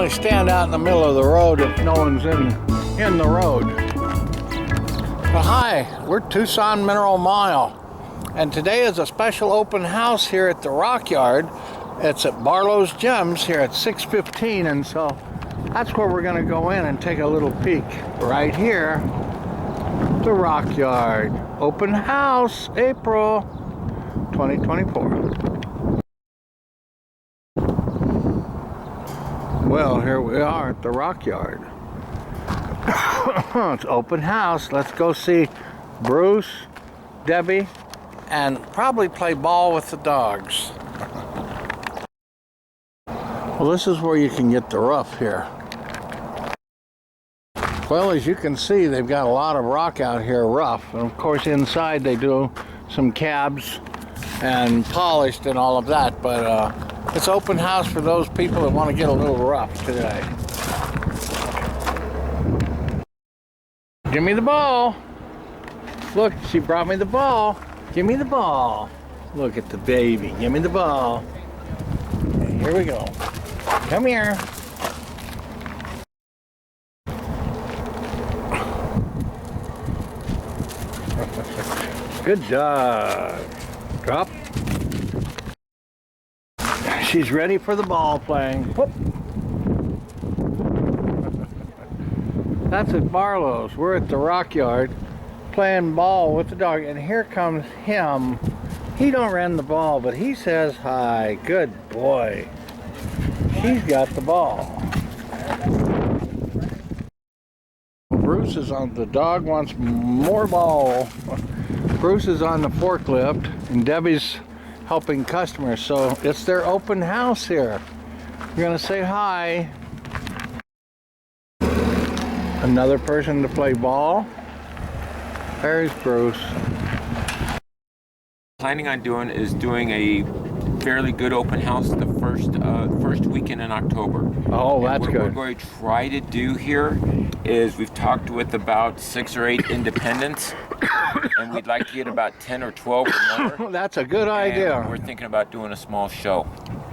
only stand out in the middle of the road if no one's in the road. But hi, we're Tucson Mineral Mile, and today is a special open house here at the Rock Yard. It's at Barlows Gems here at 6:15, and so that's where we're going to go in and take a little peek. Right here, the Rock Yard. Open house, April 2024. Well, here we are at the Rock Yard. It's open house. Let's go see Bruce, Debbie, and probably play ball with the dogs. Well, this is where you can get the rough here. Well, as you can see, they've got a lot of rock out here, rough. And of course, inside they do some cabs and polished and all of that. But it's open house for those people that want to get a little rough today. Give me the ball. Look, she brought me the ball. Give me the ball. Look at the baby. Give me the ball. Okay, here we go. Come here. Good job. Drop. She's ready for the ball playing. Whoop. That's at Barlows. We're at the Rock Yard playing ball with the dog, and here comes him. He don't run the ball, but he says hi. Good boy. He's got the ball. Bruce is on, the dog wants more ball. Bruce is on the forklift, and Debbie's helping customers, so it's their open house here. We're gonna say hi. Another person to play ball. There's Bruce. Planning on doing a fairly good open house the first weekend in October. Oh, that's good. What we're going to try to do here is we've talked with about 6 or 8 independents, and we'd like to get about 10 or 12 or more. That's a good idea. And we're thinking about doing a small show.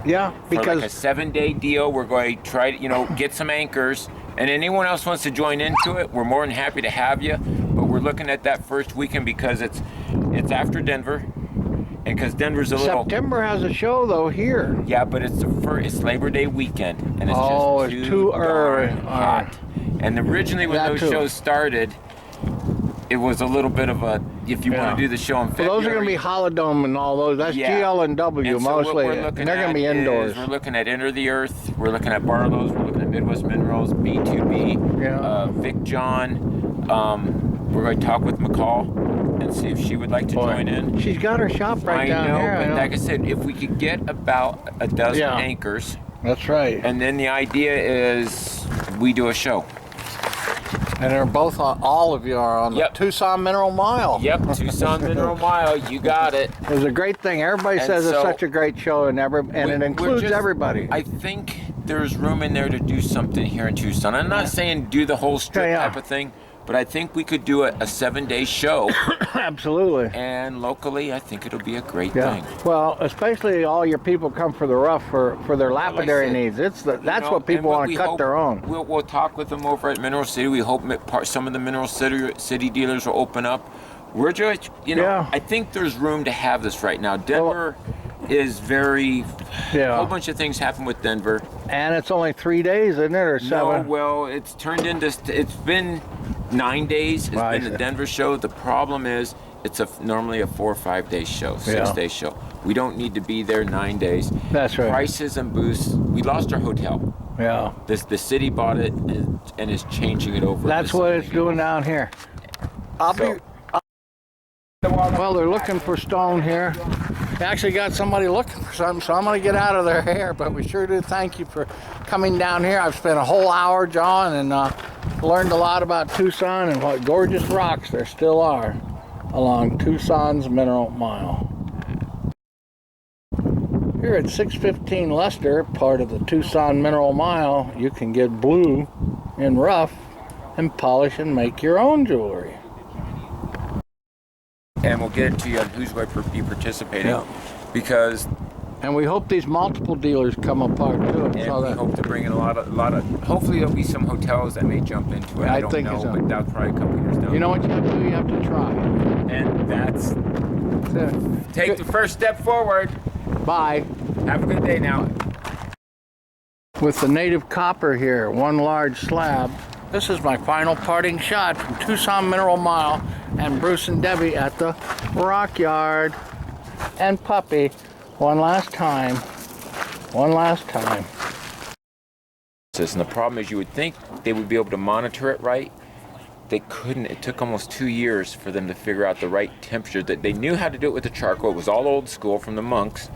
Yeah, because for like a 7-day deal, we're going to try to, get some anchors, and anyone else wants to join into it, we're more than happy to have you. But we're looking at that first weekend because it's after Denver. And because Denver's a little... September has a show, though, here. Yeah, but it's Labor Day weekend, and it's it's too early. Hot. And originally when those shows started, it was a little bit of a, if you want to do the show in February... Well, those are going to be Holodome and all those. That's GL and W mostly. And they're going to be indoors. We're looking at Enter the Earth, we're looking at Barlows, we're looking at Midwest Minerals, B2B, Vic John. We're going to talk with McCall and see if she would like to join in. She's got her shop right down here. But like I said, if we could get about a dozen anchors. That's right. And then the idea is we do a show. And they're both all of you are on the Tucson Mineral Mile. Yep, Tucson Mineral Mile, you got it. It was a great thing. Everybody says it's such a great show, and it includes everybody. I think there's room in there to do something here in Tucson. I'm not saying do the whole strip type of thing, but I think we could do a 7-day show. Absolutely. And locally, I think it'll be a great thing. Well, especially all your people come for the rough for their lapidary needs. That's what people want to cut their own. We'll talk with them over at Mineral City. We hope some of the Mineral City dealers will open up. We're just, I think there's room to have this right now. Denver is very, a whole bunch of things happen with Denver. And it's only 3 days, isn't it, or 7? No, well, it's turned into, it's been 9 days. It's been the Denver show. The problem is it's normally a 4 or 5 day show, 6-day show. We don't need to be there 9 days. That's right. Prices and booths. We lost our hotel. Yeah. The city bought it and is changing it over. That's what it's doing down here. Well, they're looking for stone here. We actually got somebody looking for something, so I'm going to get out of their hair, but we sure do thank you for coming down here. I've spent a whole hour, John, and learned a lot about Tucson and what gorgeous rocks there still are along Tucson's Mineral Mile. Here at 615 Lester, part of the Tucson Mineral Mile, you can get blue in rough and polish and make your own jewelry. And we'll get it to you on who's going to be participating, because And we hope these multiple dealers come apart too. And we hope to bring in a lot of. Hopefully, there'll be some hotels that may jump into it. I don't know, but that's probably a couple years down. You know what you have to do? You have to try. And that's take the first step forward. Bye. Have a good day now. With the native copper here, one large slab. This is my final parting shot from Tucson Mineral Mile and Bruce and Debbie at the Rock Yard. And Puppy, one last time. One last time. And the problem is, you would think they would be able to monitor it right. They couldn't. It took almost 2 years for them to figure out the right temperature. That they knew how to do it with the charcoal. It was all old school from the monks.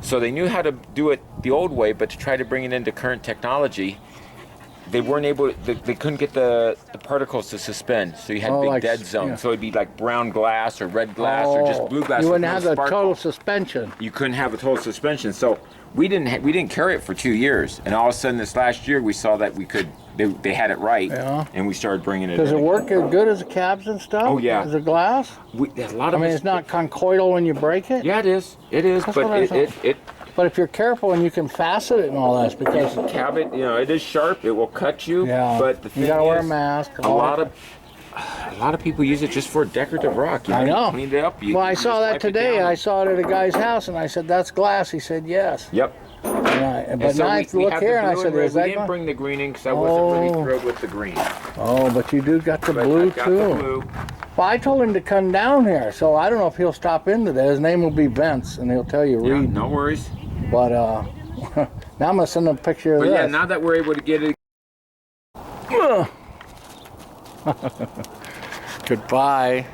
So they knew how to do it the old way, but to try to bring it into current technology, they weren't able to, they couldn't get the particles to suspend. So you had big like, dead zones. Yeah. So it'd be like brown glass or red glass or just blue glass. You wouldn't have the total suspension. You couldn't have a total suspension. So we didn't carry it for 2 years. And all of a sudden this last year we saw that we could, they had it right. Yeah. And we started bringing it in. Does it work as good as the cabs and stuff? Oh yeah. As a glass? There's a lot of it's not conchoidal when you break it? Yeah, it is. It is. That's but but if you're careful and you can facet it and all that, because you can cab it, it is sharp. It will cut you. Yeah. But the thing you gotta wear a mask. A lot of people use it just for decorative rock. I know. You clean it up. Well, I saw that today. I saw it at a guy's house, and I said, "That's glass." He said, "Yes." Yep. But so now I look here, and I said, "Is that?" We didn't bring the green in because I wasn't really thrilled with the green. Oh, but you do got the blue too. The blue. Well, I told him to come down here, so I don't know if he'll stop in today. His name will be Vince, and he'll tell you read. No worries. But now I'm gonna send him a picture of this. Yeah, now that we're able to get it. Goodbye.